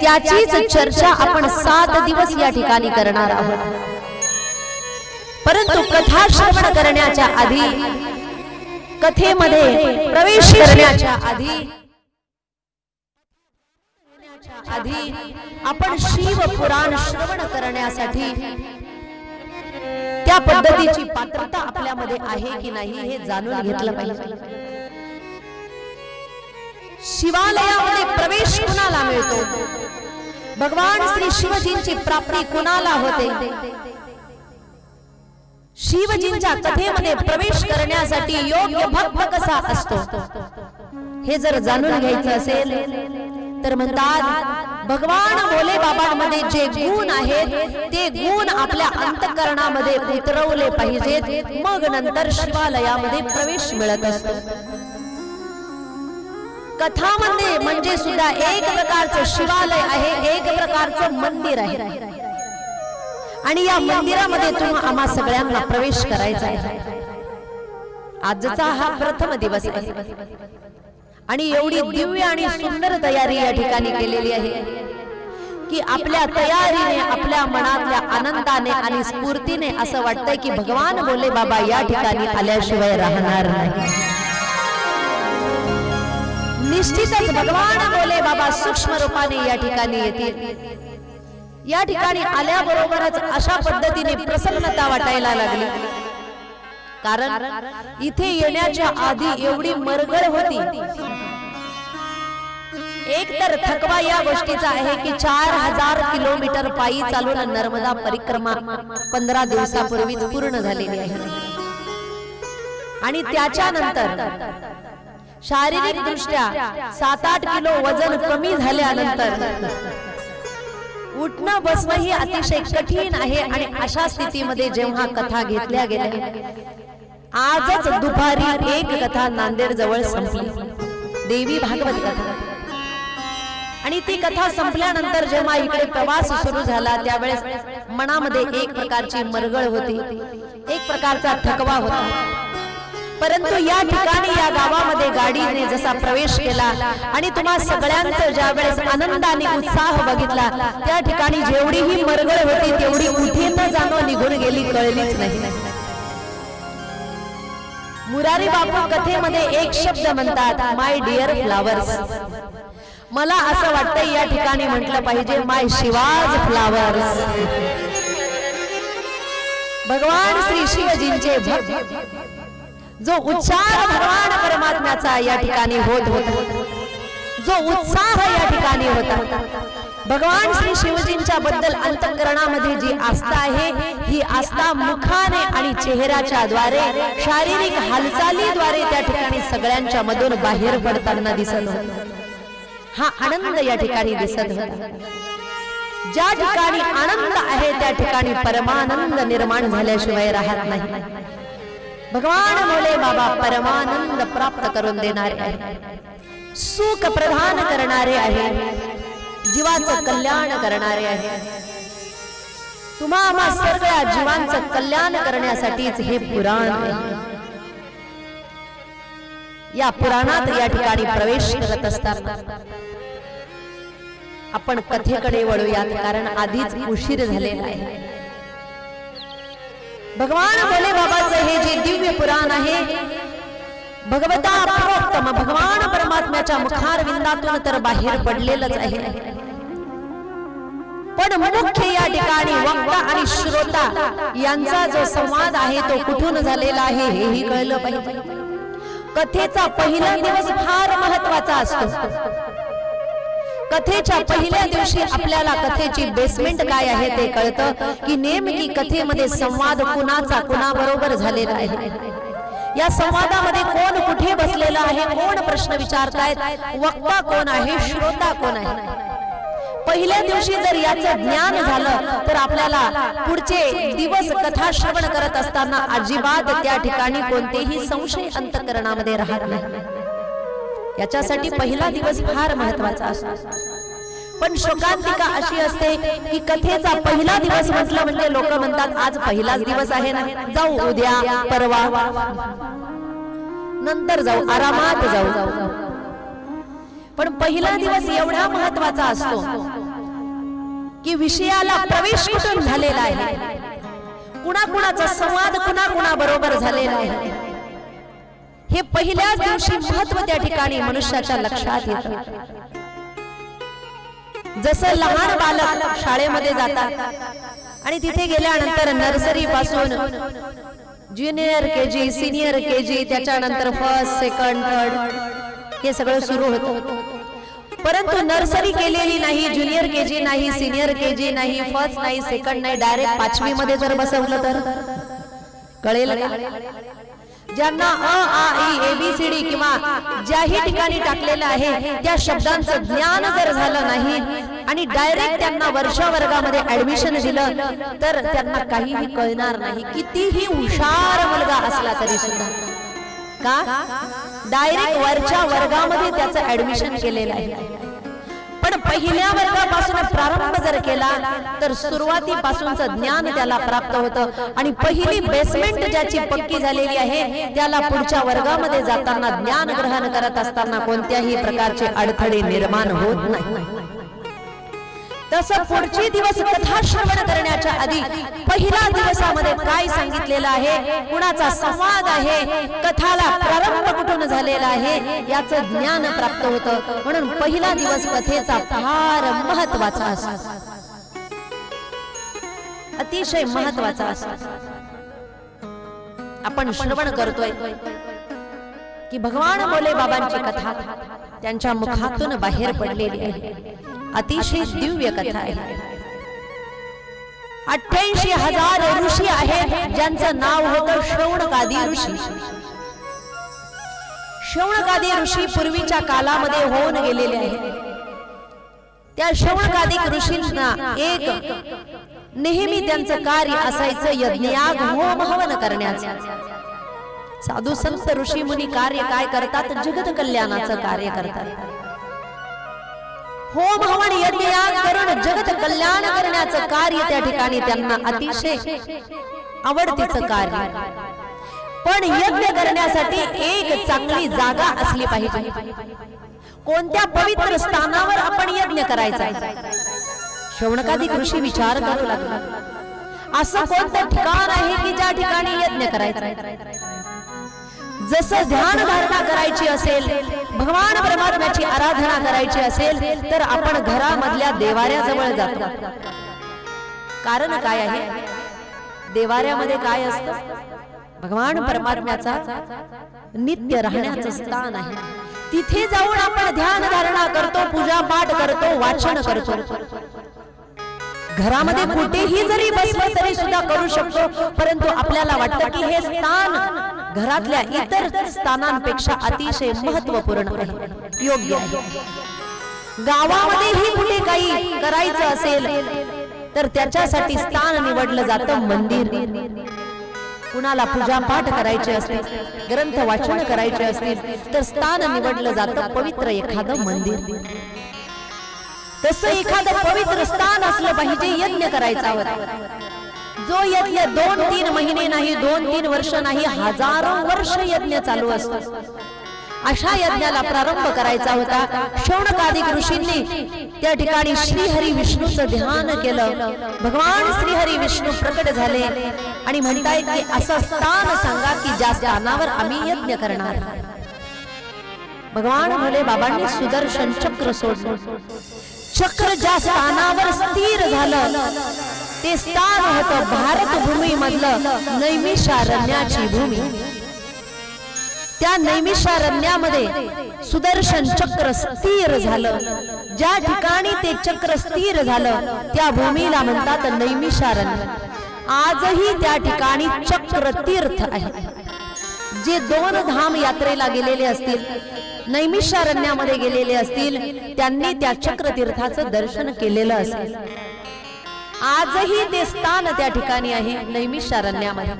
त्याचीच चर्चा आपण 7 दिवस या ठिकाणी करणार आहोत। परंतु कथा श्रवण करण्याच्या आधी, कथेमध्ये प्रवेश करण्याच्या आधी आपण शिव पुराण श्रवण करण्यासाठी त्या पद्धतीची पात्रता आपल्यामध्ये आहे की नाही हे जाणून घेतलं पाहिजे। शिवालयामध्ये प्रवेश कुणाला मिळतो? भगवान श्री शिवजींची प्राप्ती कुणाला होते? शिवजींच्या कथेमध्ये प्रवेश करण्यासाठी योग्य भक्त कसा असतो हे जर जाणून घ्यायचं असेल तर म्हणतात भगवान भोले बाबांमध्ये जे गुण आहेत ते गुण आपल्या अंतःकरणामध्ये उतरवले पाहिजेत, मग नंतर शिवालयामध्ये प्रवेश मिळत असतो। कथामध्ये म्हणजे सुद्धा एक प्रकारचं शिवालय आहे, एक प्रकारचं मंदिर आहे आणि या मंदिरामध्ये तुम्हा आम्हा सगळ्यांना प्रवेश करायचा आहे। आजचा हा प्रथम दिवस आहे आणि एवढी दिव्य आणि सुंदर तयारी या ठिकाणी केलेली आहे की आपल्या तयारीने, आपल्या मनातल्या आनंदाने आणि स्फूर्तीने असं वाटतंय की भगवान भोले बाबा या ठिकाणी आल्याशिवाय राहणार नाही। निश्चितच भगवान भोले बाबा सूक्ष्म रूपाने या ठिकाणी येतील। या ठिकाणी आल्याबरोबरच अशा पद्धतीने प्रसन्नता वाटायला लागली, कारण इथे येण्याच्या आधी एवढी मरगळ होती। एक तर थकवा या गोष्टीचा आहे की 4000 किलोमीटर पायी चालून नर्मदा परिक्रमा 15 दिवसापूर्वीच पूर्ण झालेली आहे आणि त्याच्यानंतर शारीरिक दृष्ट्या 7-8 किलो वजन कमी झाल्यानंतर उठणं बसणं ही अतिशय कठीण आहे आणि अशा स्थितीमध्ये जेव्हा कथा घेतल्या गेल्या, आजच दुपारी एक कथा नांदेड जवळ संपली, देवी भागवत कथा, आणि ती कथा संपल्यानंतर जेव्हा इकडे प्रवास सुरू झाला त्यावेळेस मनामध्ये एक प्रकारची मरगळ होती, एक प्रकारचा थकवा होता। परंतु या ठिकाणी या गावामध्ये गाडीने जसा प्रवेश केला आणि तुम्हा सगळ्यांचं ज्यावेळेस आनंदाने उत्साह बघितला, त्या ठिकाणी जेवढी ही मरगळ होती तेवढी कुठे न जाणं निघून गेली कळलीच नाही। मुरारी बापू कथेमध्ये एक शब्द म्हणतात, माय डिअर फ्लावर्स। मला असं वाटतं या ठिकाणी म्हटलं पाहिजे माय शिवाज फ्लावर्स। भगवान श्री शिवजींचे भक्त जो उच्चार भगवान परमात्म्याचा या ठिकाणी होत होता, जो उत्साह या ठिकाणी होता, भगवान श्री शिवजींच्या बद्दल अंतःकरणामध्ये जी आस्था आहे ही आस्था मुखाने आणि चेहऱ्याच्या द्वारे, शारीरिक हालचालीद्वारे त्या ठिकाणी सगळ्यांच्या मधून बाहेर पडताना दिसत होता। हा आनंद या ठिकाणी दिसत होता। ज्या ठिकाणी आनंद आहे त्या ठिकाणी परमानंद निर्माण झाल्याशिवाय राहत नाही। भगवान भोले बाबा परमानंद प्राप्त करून देणारे आहे, सुख प्रदान करणारे आहे, जीवाचं कल्याण करणारे आहे। तुम्हा सगळ्या जीवांचं कल्याण करण्यासाठीच हे पुराण आहे। या पुराणात या ठिकाणी प्रवेश करत असताना आपण कथेकडे वळूयात, कारण आधीच उशीर झालेला आहे। भगवान भोले बाबाचं हे जे दिव्य पुराण आहे भगवता प्रोक्तम, भगवान परमात्म्याच्या मुखारविंदातून तर बाहेर पडलेलंच आहे, पण मुख्य या ठिकाणी वक्ता आणि श्रोता यांचा जो संवाद आहे तो कुठून झालेला आहे हेही कळलं पाहिजे। कथेचा पहिला दिवस फार महत्वाचा असतो। कथेच्या पहिल्या दिवशी आपल्याला कथेची बेसमेंट काय आहे ते कळतं की नेमकी कथेमध्ये संवाद कुणाचा कुणाबरोबर झालेला आहे, या संवादामध्ये कोण कुठे बसलेला आहे, कोण प्रश्न विचारतायत, वक्ता कोण आहे, श्रोता कोण आहे। पहिल्या दिवशी जर याचं ज्ञान झालं तर आपल्याला पुढचे दिवस कथा श्रवण करत असताना अजिबात त्या ठिकाणी कोणतेही संशय अंतःकरणामध्ये राहत नाही। याच्यासाठी पहिला दिवस फार महत्वाचा असतो। पण शोकांतिका अशी असते की कथेचा पहिला दिवस म्हटलं म्हणजे लोक म्हणतात आज पहिलाच दिवस आहे ना, जाऊ उद्या परवा नंतर जाऊ, आरामात जाऊ। पण पहिला दिवस एवढा महत्वाचा असतो की विषयाला प्रवेश कुठून झालेला आहे, कुणाकुणाचा संवाद कुणा बरोबर झालेला आहे, हे पहिल्याच दिवशी महत्व त्या ठिकाणी मनुष्याच्या लक्षात येतं. जसं लहान बालक शाळेमध्ये जातात आणि तिथे गेल्यानंतर नर्सरी पासून ज्युनियर केजी, सिनियर केजी, त्याच्यानंतर फर्स्ट, सेकंड, थर्ड हे सगळं सुरू होतं. परंतु नर्सरी केलेली नाही, ज्युनियर केजी नाही, सिनियर केजी नाही, फर्स्ट नाही, सेकंड नाही, डायरेक्ट 5वी मध्ये जर बसवलं तर कळेल का? ज्यांना अ आ इ ABCD किंवा ज्याही ठिकाणी टाकलेलं आहे त्या शब्दांचं ज्ञान जर झालं नाही आणि डायरेक्ट त्यांना वर्गामध्ये ऍडमिशन दिलं तर त्यांना काहीही कळणार नाही, कितीही हुशार मुलगा असला तरी सुद्धा. का? डायरेक्ट वरच्या वर्गामध्ये त्याचं ऍडमिशन केलेलं आहे. पण पहिल्या वर्गापासून प्रारंभ जर केला तर सुरुवातीपासूनचं ज्ञान त्याला प्राप्त होतं आणि पहिली बेसमेंट ज्याची पक्की झालेली आहे त्याला पुढच्या वर्गामध्ये जाताना ज्ञान ग्रहण करत असताना कोणत्याही प्रकारचे अडथळे निर्माण होत नाही. तसं पुढचे दिवस कथा श्रवण करण्याच्या आधी पहिल्या दिवसामध्ये काय सांगितलेलं आहे, कुणाचा संवाद आहे, कथाला प्रारंभ कुठून झालेला आहे याचं ज्ञान प्राप्त होतं. म्हणून पहिला दिवस कथेचा फार महत्वाचा असतो, अतिशय महत्वाचा असतो. आपण श्रवण करतोय की भगवान भोले बाबांची कथा त्यांच्या मुखातून बाहेर पडलेली आहे. अतिशय दिव्य कथा आहे. 88,000 ऋषी आहेत ज्यांचं नाव होतं शौनकादी ऋषी. शौनकादी ऋषी पूर्वीच्या कालामध्ये होऊन गेलेले आहेत. त्या शौनकादिक ऋषींना एक नेहमी त्यांचं कार्य असायचं यज्ञयाग होम हवन करण्याचं. साधू संत ऋषी मुनी कार्य काय करतात, जगत कल्याणाचं कार्य करतात. होम हवन यज्ञयाग करून जगत कल्याण करण्याचं कार्य त्या ठिकाणी त्यांना अतिशय आवडतीचं कार्य. पण यज्ञ करण्यासाठी एक चांगली जागा असली पाहिजे. कोणत्या पवित्र स्थानावर आपण यज्ञ करायचा? शौनकादिक ऋषी विचार करू लागला, असं कोणतं ठिकाण आहे की ज्या ठिकाणी यज्ञ करायचं? जसं ध्यान धारणा करायची असेल, भगवान परमात्म्याची आराधना करायची असेल तर आपण घरामधल्या देवाऱ्याजवळ जातो. कारण काय आहे? देवाऱ्यामध्ये काय असतं? भगवान परमात्म्याचा नित्य राहण्याचं स्थान आहे. तिथे जाऊन आपण ध्यान धारणा करतो, पूजा पाठ करतो, वाचन करतो. घरामध्ये कुठेही जरी बसलो तरी सुद्धा करू शकतो, परंतु आपल्याला वाटतं की हे स्थान घरातल्या इतर स्थानांपेक्षा अतिशय महत्वपूर्ण आहे, योग्य आहे. गावामध्येही कुठे काही करायचं असेल तर त्याच्यासाठी स्थान निवडलं जातं मंदिर. कुणाला पूजा पाठ करायचे असतील, ग्रंथ वाचन करायचे असतील तर स्थान निवडलं जातं पवित्र एखादं मंदिर. तसं एखादं पवित्र स्थान असलं पाहिजे यज्ञ करायचा होता. जो यज्ञ 2-3 महिने नाही, 2-3 वर्ष नाही, हजारो वर्ष यज्ञ चालू असतो. अशा यज्ञाला प्रारंभ करायचा होता. शौनकादिक ऋषींनी त्या ठिकाणी श्रीहरी विष्णूचं ध्यान केलं. भगवान श्रीहरी विष्णू प्रकट झाले आणि म्हणतायत की असं स्थान सांगा की ज्या स्थानावर आम्ही यज्ञ करणार. भगवान भोले बाबांनी सुदर्शन चक्र सोडलं. चक्र ज्या स्थानावर स्थिर झालं ते स्थान होतं भारत भूमी मधलं नैमिषारण्याची भूमी. त्या नैमिषारण्यामध्ये सुदर्शन चक्र स्थिर झालं. ज्या ठिकाणी ते चक्र स्थिर झालं त्या भूमीला म्हणतात नैमिषारण्य. आजही त्या ठिकाणी चक्र तीर्थ आहे. जे 2 धाम यात्रेला गेलेले असतील, नैमिषारण्यामध्ये गेलेले असतील, त्यांनी त्या चक्रतीर्थाचं दर्शन केलेलं असेल. आजही ते स्थान त्या ठिकाणी आहे नैमिषारण्यामध्ये.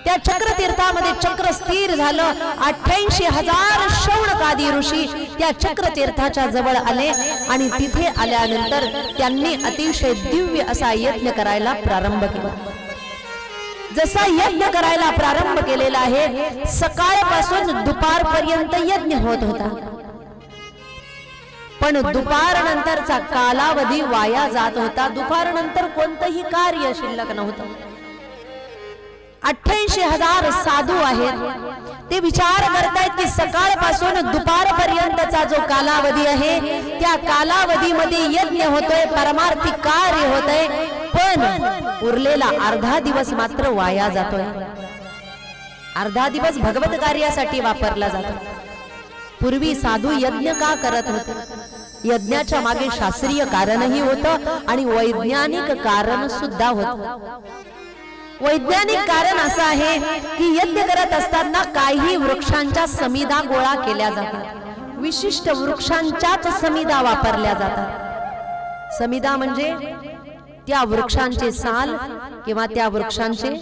त्या चक्रतीर्थामध्ये चक्र स्थिर झालं. 88,000 शौनकादी ऋषी त्या चक्रतीर्थाच्या जवळ आले आणि तिथे आल्यानंतर त्यांनी अतिशय दिव्य असा यज्ञ करायला प्रारंभ केला. जसा यज्ञ करायला प्रारंभ केलेला आहे, सकाळपासून दुपारपर्यंत यज्ञ होत होता. पण दुपारनंतरचा कालावधी वाया जात होता. दुपारनंतर कोणतंही कार्य शिल्लक नव्हतं. 88,000 साधू आहेत. ते विचार करतायत की सकाळपासून दुपारपर्यंतचा जो कालावधी आहे त्या कालावधीमध्ये यज्ञ होतोय, परमार्थिक कार्य होतंय, पण उरलेला अर्धा दिवस मात्र वाया जातोय. अर्धा दिवस भगवत कार्यासाठी वापरला जातो. पूर्वी साधू यज्ञ का करत होते? यज्ञाच्या मागे शास्त्रीय कारणही होतं आणि वैज्ञानिक कारण सुद्धा होतं. वैज्ञानिक कारण असं आहे की यज्ञ करत असताना काही वृक्षांच्या समिधा गोळा केल्या जातात. विशिष्ट वृक्षांच्याच समिधा वापरल्या जातात. समिधा म्हणजे त्या वृक्षांचे साल किंवा त्या वृक्षांचे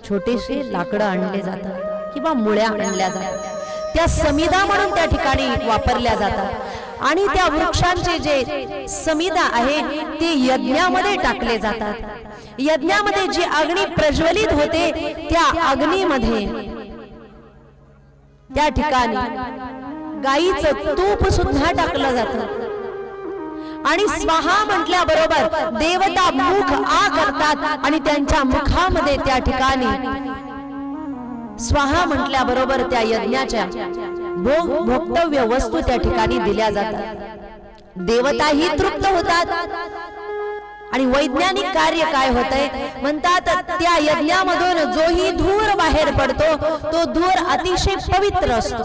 छोटेसे लाकडं आणले जातात किंवा मुळ्या आणल्या जातात. त्या समिधा म्हणून त्या ठिकाणी वापरल्या जातात आणि त्या वृक्षांचे जे समिधा आहे ते यज्ञामध्ये टाकले जातात. यज्ञामध्ये जी अग्नी प्रज्वलित होते त्या अग्नीमध्ये त्या ठिकाणी गाईचं तूप सुद्धा टाकलं जातं आणि स्वाहा म्हटल्याबरोबर देवता मुख आ करतात आणि त्यांच्या मुखामध्ये त्या ठिकाणी स्वाहा म्हटल्याबरोबर त्या यज्ञाच्या भोक्तव्य वस्तू त्या ठिकाणी दिल्या जातात. देवताही तृप्त होतात. आणि वैज्ञानिक कार्य काय होतंय म्हणतात, त्या यज्ञामधून जोही धूर बाहेर पडतो तो धूर अतिशय पवित्र असतो.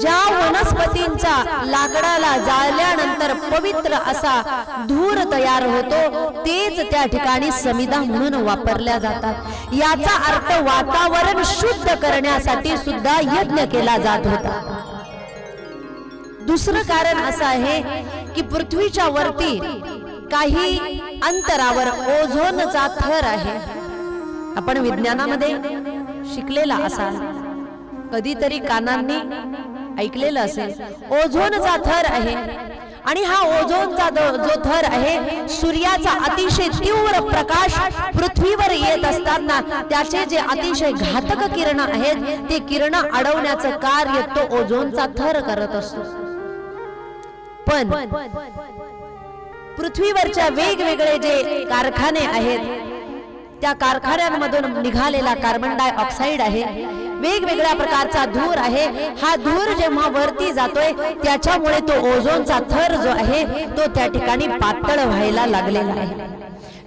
ज्या वनस्पतींचा लाकडाला जाळल्यानंतर पवित्र असा धूर तयार होतो तेच त्या ठिकाणी समिधा म्हणून वापरल्या जातात. याचा अर्थ वातावरण शुद्ध करण्यासाठी सुद्धा यज्ञ केला जात होता. दुसरं कारण असं आहे की पृथ्वीच्या वरती काही अंतरावर ओझोनचा थर आहे. आपण विज्ञानामध्ये शिकलेला असाल, कधीतरी कानांनी ऐकलेलं असेल. ओझोनचा थर आहे आणि हा ओझोनचा जो थर आहे सूर्याचा अतिशय तीव्र प्रकाश पृथ्वीवर येत असताना त्याचे जे अतिशय घातक किरण आहेत ते किरण अडवण्याचं कार्य तो ओझोनचा थर करत असतो. पण पृथ्वीवरच्या वेगवेगळे जे कारखाने आहेत त्या कारखान्यांमधून निघालेला कार्बन डाय ऑक्साईड आहे, वेगवेगळ्या प्रकारचा धूर आहे. हा धूर जेव्हा वरती जातोय त्याच्यामुळे तो ओझोनचा थर जो आहे तो त्या ठिकाणी पातळ व्हायला लागलेला आहे.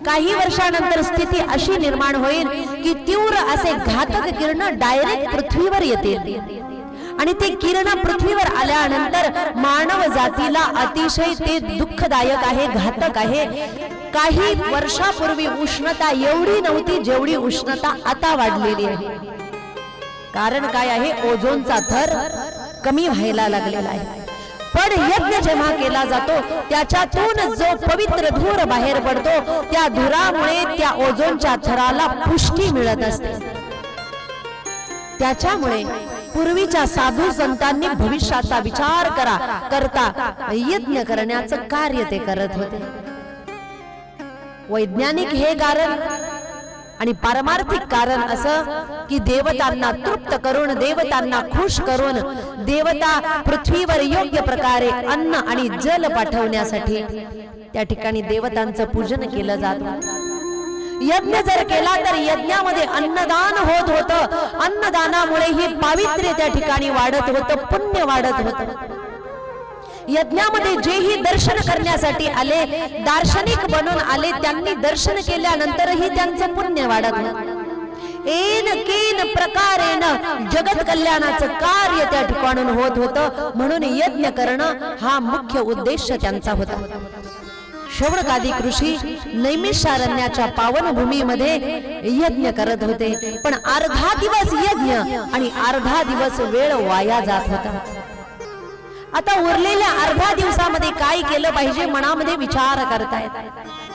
काही वर्षानंतर स्थिती अशी निर्माण होईल की तीव्र असे घातक किरण डायरेक्ट पृथ्वीवर येतील आणि ते किरण पृथ्वीवर आल्यानंतर मानव जातीला अतिशय ते दुःखदायक आहे, घातक आहे. काही वर्षापूर्वी उष्णता एवढी नव्हती जेवढी उष्णता आता वाढलेली आहे. कारण काय आहे? ओझोनचा थर कमी व्हायला लागलेला आहे. पण यज्ञ जेव्हा केला जातो त्याच्यातून जो पवित्र धूर बाहेर पडतो त्या धुरामुळे त्या ओझोनच्या थराला पुष्टी मिळत असते. त्याच्यामुळे पूर्वीच्या साधू संतांनी भविष्याचा विचार करता यज्ञ करण्याचं कार्य ते करत होते. वैज्ञानिक हे कारण आणि पारमार्थिक कारण असं की देवतांना तृप्त करून, देवतांना खुश करून, देवता पृथ्वीवर योग्य प्रकारे अन्न आणि जल पाठवण्यासाठी त्या ठिकाणी देवतांचं पूजन केलं जातं. यज्ञ जर केला तर यज्ञामध्ये अन्नदान होत होतं. अन्नदानामुळे ही पावित्र्य त्या ठिकाणी वाढत होतं, पुण्य वाढत होतं. यज्ञामध्ये जेही दर्शन करण्यासाठी आले, दार्शनिक बनून आले, त्यांनी दर्शन केल्यानंतरही त्यांचं पुण्य वाढत होतं. एन केन प्रकारेन जगत कल्याणाचं कार्य त्या ठिकाणून होत होतं. म्हणून यज्ञ करणं हा मुख्य उद्देश त्यांचा होता. शौनकादी ऋषी नैमिषारण्याच्या पावनभूमीमध्ये यज्ञ करत होते. पण अर्धा दिवस यज्ञ आणि अर्धा दिवस वेळ वाया जात होता. आता उरलेल्या अर्ध्या दिवसामध्ये काय केलं पाहिजे मनामध्ये विचार करतायत.